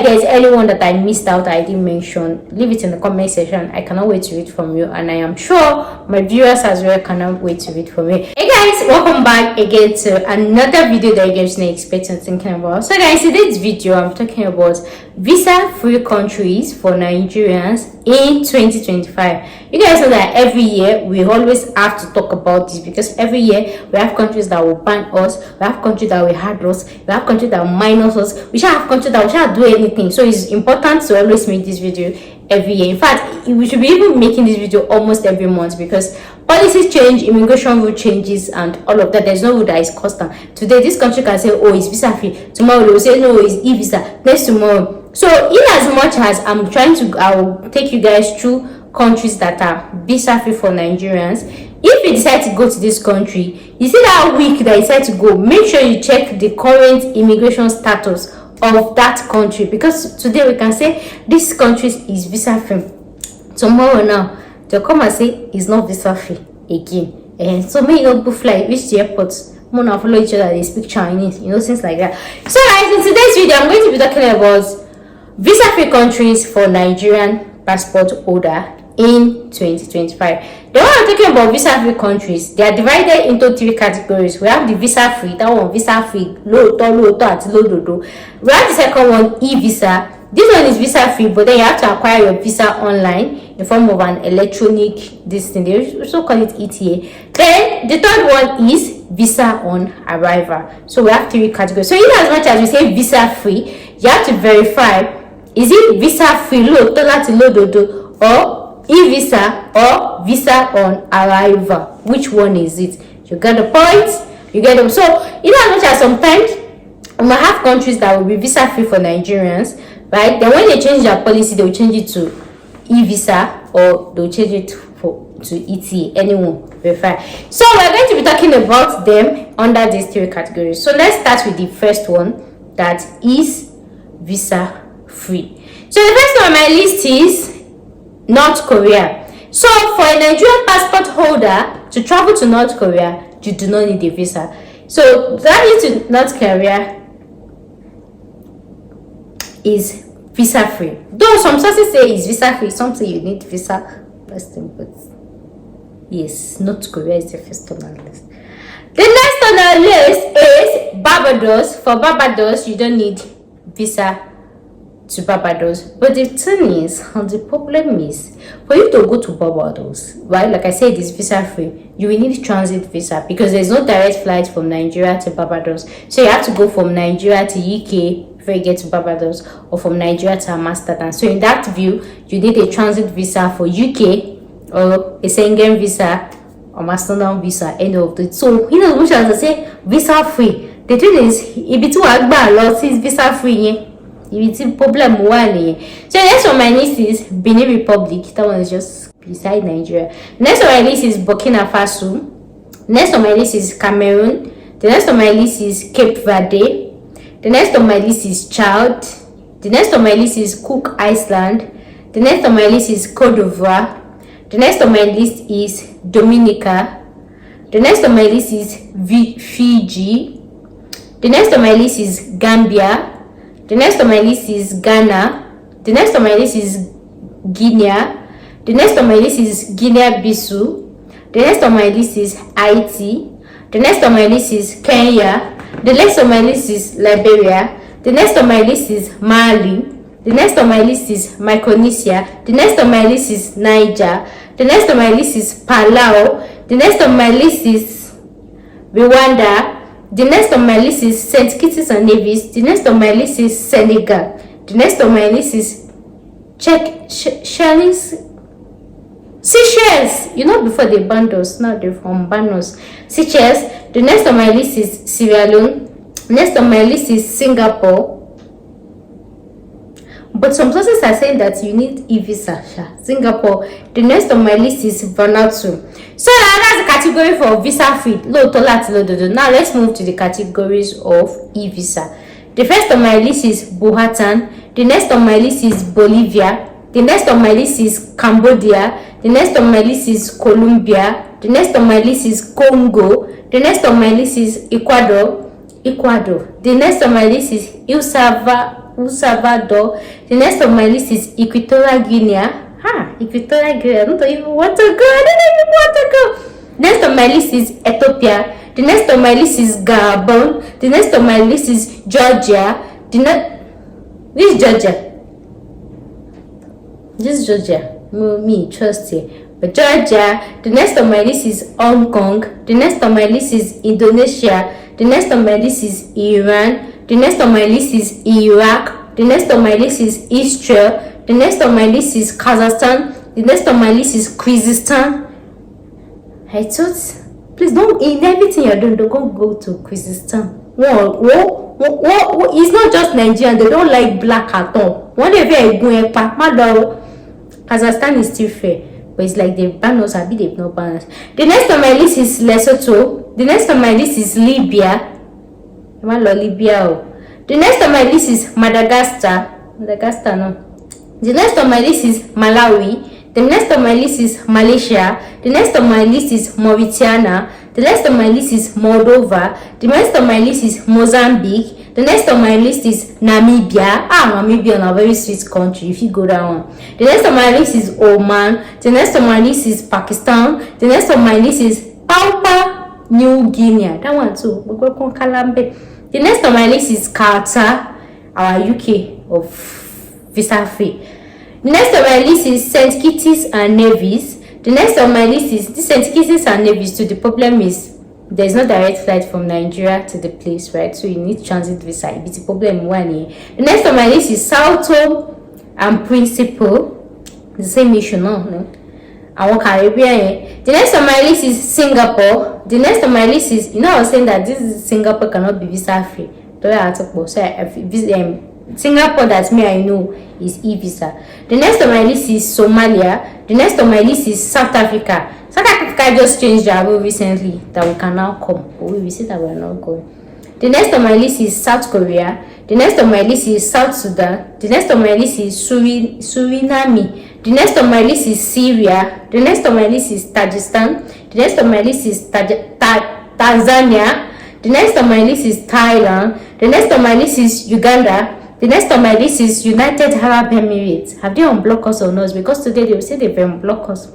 if there's anyone that I missed out, I didn't mention, leave it in the comment section. I cannot wait to read from you, and I am sure my viewers as well cannot wait to read from you. Hey guys, welcome back again to another video that you guys didn't expect and thinking about. So guys, in this video I'm talking about visa-free countries for Nigerians in 2025. You guys know that every year we always have to talk about this, because every year we have countries that will ban us, we have countries that will hurt us, we have countries that will minus us, we shall have countries that will shall do anything. So it's important to always make this video every year. In fact, we should be even making this video almost every month, because policies change, immigration rule changes, and all of that. There's no rule that is constant. Today this country can say, oh, it's visa free. Tomorrow they will say, no, it's e-visa. Next tomorrow. So in as much as I'm trying to, I will take you guys through countries that are visa free for Nigerians. If you decide to go to this country, you see that week that you decide to go, make sure you check the current immigration status of that country, because today we can say this country is visa free. Tomorrow now they'll come and say it's not visa free again, and so many people fly reach the airport, more now follow each other, they speak Chinese, you know, things like that. So guys, in today's video I'm going to be talking about visa free countries for Nigerian passport holder in 2025. The one I'm talking about, visa free countries, they are divided into three categories. We have the visa free, that one visa free, low at low do. We have the second one, e-visa. This one is visa free, but then you have to acquire your visa online in form of an electronic this thing. They also call it ETA. Then the third one is visa on arrival. So we have three categories. So in as much as we say visa free, you have to verify, is it visa free, low do, or e-visa or visa on arrival? Which one is it? You get the points, you get them. So in as much as sometimes we might have countries that will be visa free for Nigerians, right? Then when they change their policy, they will change it to e-visa, or they'll change it to ETA. Anyone verify. So we're going to be talking about them under these three categories. So let's start with the first one, that is visa free. So the first one on my list is North Korea. So for a Nigerian passport holder to travel to North Korea, you do not need a visa. So traveling to North Korea is visa free. Though some sources say it's visa free, some say you need visa. But yes, North Korea is the first on our list. The next on our list is Barbados. For Barbados, you don't need visa to Barbados. But the thing is, and the problem is, for you to go to Barbados, right, like I said, it's visa free, you will need transit visa, because there's no direct flight from Nigeria to Barbados. So you have to go from Nigeria to UK before you get to Barbados, or from Nigeria to Amsterdam. So in that view, you need a transit visa for UK, or a Schengen visa, or Amsterdam visa, any of it. So in as much as I say visa free, the thing is, if it's a lot, it's visa free. It's a problem one. So next on my list is Benin Republic. That one is just beside Nigeria. Next on my list is Burkina Faso. Next on my list is Cameroon. The next on my list is Cape Verde. The next on my list is Chad. The next on my list is Cook Island. The next on my list is Cote d'Ivoire. The next on my list is Dominica. The next on my list is Fiji. The next on my list is Gambia. The next on my list is Ghana. The next on my list is Guinea. The next on my list is Guinea-Bissau. The next on my list is Haiti. The next on my list is Kenya. The next on my list is Liberia. The next on my list is Mali. The next on my list is Micronesia. The next on my list is Niger. The next on my list is Palau. The next on my list is Rwanda. The next on my list is St. Kitts and Nevis. The next on my list is Senegal. The next on my list is Seychelles. You know, before they banned us, now they're from Banos. Seychelles. The next on my list is Sierra Leone. Next on my list is Singapore. But some sources are saying that you need e-visa. Singapore. The next on my list is Vanuatu. So that's the category for visa free. Now let's move to the categories of e-visa. The first on my list is Bhutan. The next on my list is Bolivia. The next on my list is Cambodia. The next on my list is Colombia. The next on my list is Congo. The next on my list is Ecuador. The next on my list is El Salvador. El Salvador. The next on my list is Equatorial Guinea. Equatorial Guinea. I don't even want to go. I don't even want to go. Next on my list is Ethiopia. The next on my list is Gabon. The next on my list is Georgia. Which Georgia? This Georgia. Me, trust you. But Georgia. The next on my list is Hong Kong. The next on my list is Indonesia. The next on my list is Iran. The next on my list is Iraq. The next on my list is Israel. The next on my list is Kazakhstan. The next on my list is Kyrgyzstan. I thought, please don't, in everything you're doing, don't go to Kyrgyzstan. It's not just Nigerian, they don't like black at all. Kazakhstan is still fair, but it's like they've banned us, they've not banned us. The next on my list is Lesotho. The next on my list is Libya. The next on my list is Madagascar. No. The next on my list is Malawi. The next on my list is Malaysia. The next on my list is Mauritania. The next on my list is Moldova. The next on my list is Mozambique. The next on my list is Namibia. Namibia is a very sweet country if you go down. The next on my list is Oman. The next on my list is Pakistan. The next on my list is Papua New Guinea. That one too. We go to Kalambe. The next on my list is Qatar, our UK of visa free. The next on my list is St. Kitts and Nevis. The next on my list is this St. Kitts and Nevis too. The problem is there's no direct flight from Nigeria to the place, right? So you need transit visa. It's a problem one year. The next on my list is Sao Tome and Principe. The same issue, no. I want Caribbean. The next on my list is Singapore. The next on my list is, I was saying that this is Singapore cannot be visa free. So Singapore, that's me, I know, is e-visa. The next on my list is Somalia. The next on my list is South Africa. South Africa just changed their rule recently that we can now come. But we say that we are not going. The next on my list is South Korea. The next on my list is South Sudan. The next on my list is Suriname. The next on my list is Syria. The next on my list is Tajikistan. The next on my list is Tanzania. The next on my list is Thailand. The next on my list is Uganda. The next on my list is United Arab Emirates. Have they unblocked us or not? Because today they will say they've unblocked us.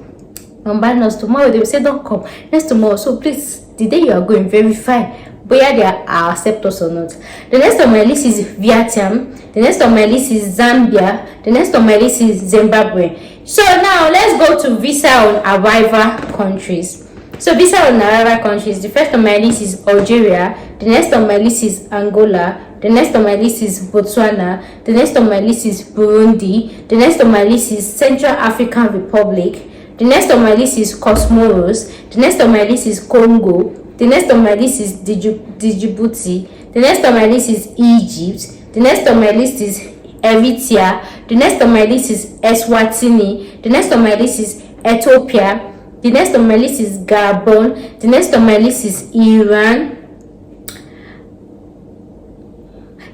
Unban us. Tomorrow they will say don't come. Next tomorrow. So please, the day you are going, verify whether they are accept us or not. The next on my list is Vietnam. The next on my list is Zambia. The next on my list is Zimbabwe. So now let's go to visa on arrival countries. So visa on arrival countries. The first on my list is Algeria. The next on my list is Angola. The next on my list is Botswana. The next on my list is Burundi. The next on my list is Central African Republic. The next on my list is Comoros. The next on my list is Congo. The next on my list is Djibouti. The next on my list is Egypt. The next on my list is Eritrea. The next on my list is Eswatini. The next on my list is Ethiopia. The next on my list is Gabon. The next on my list is Iran.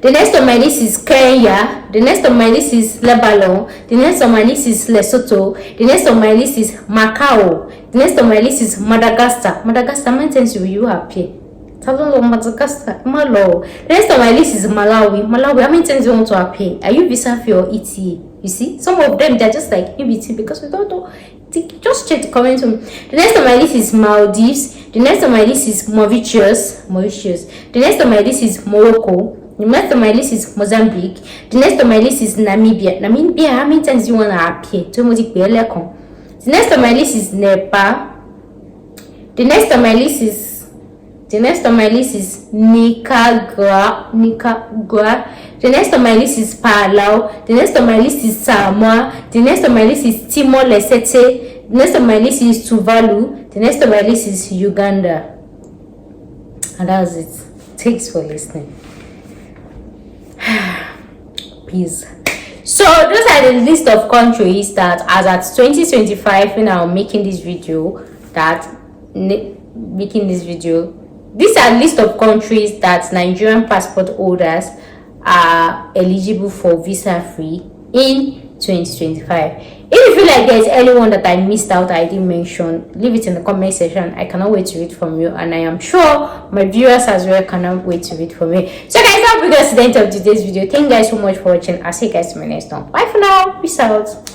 The next on my list is Kenya. The next on my list is Lebanon. The next on my list is Lesotho. The next on my list is Macau. The next on my list is Madagascar. Madagascar, how many times will you appear? Madagascar, Malo. The next on my list is Malawi. Malawi, how many times do you want to appear? Are you visa free or ETA? You see, some of them they're just like EBT because we don't know. Just check the comments. The next on my list is Maldives. The next on my list is Mauritius. The next on my list is Morocco. The next on my list is Mozambique. The next on my list is Namibia. Namibia, how many times do you want to appear? The next on my list is Nepal. The next on my list is Nicaragua. The next on my list is Palau. The next on my list is Samoa. The next on my list is Timor-Leste. The next on my list is Tuvalu. The next on my list is Uganda. And that's it. Thanks for listening. Peace. So those are the list of countries that as at 2025 when I'm making this video, these are list of countries that Nigerian passport holders are eligible for visa free in 2025. If you feel like there's anyone that I missed out, I didn't mention, leave it in the comment section. I cannot wait to read from you, and I am sure my viewers as well cannot wait to read from me. So guys, that brings us to the end of today's video. Thank you guys so much for watching. I'll see you guys in my next one. Bye for now. Peace out.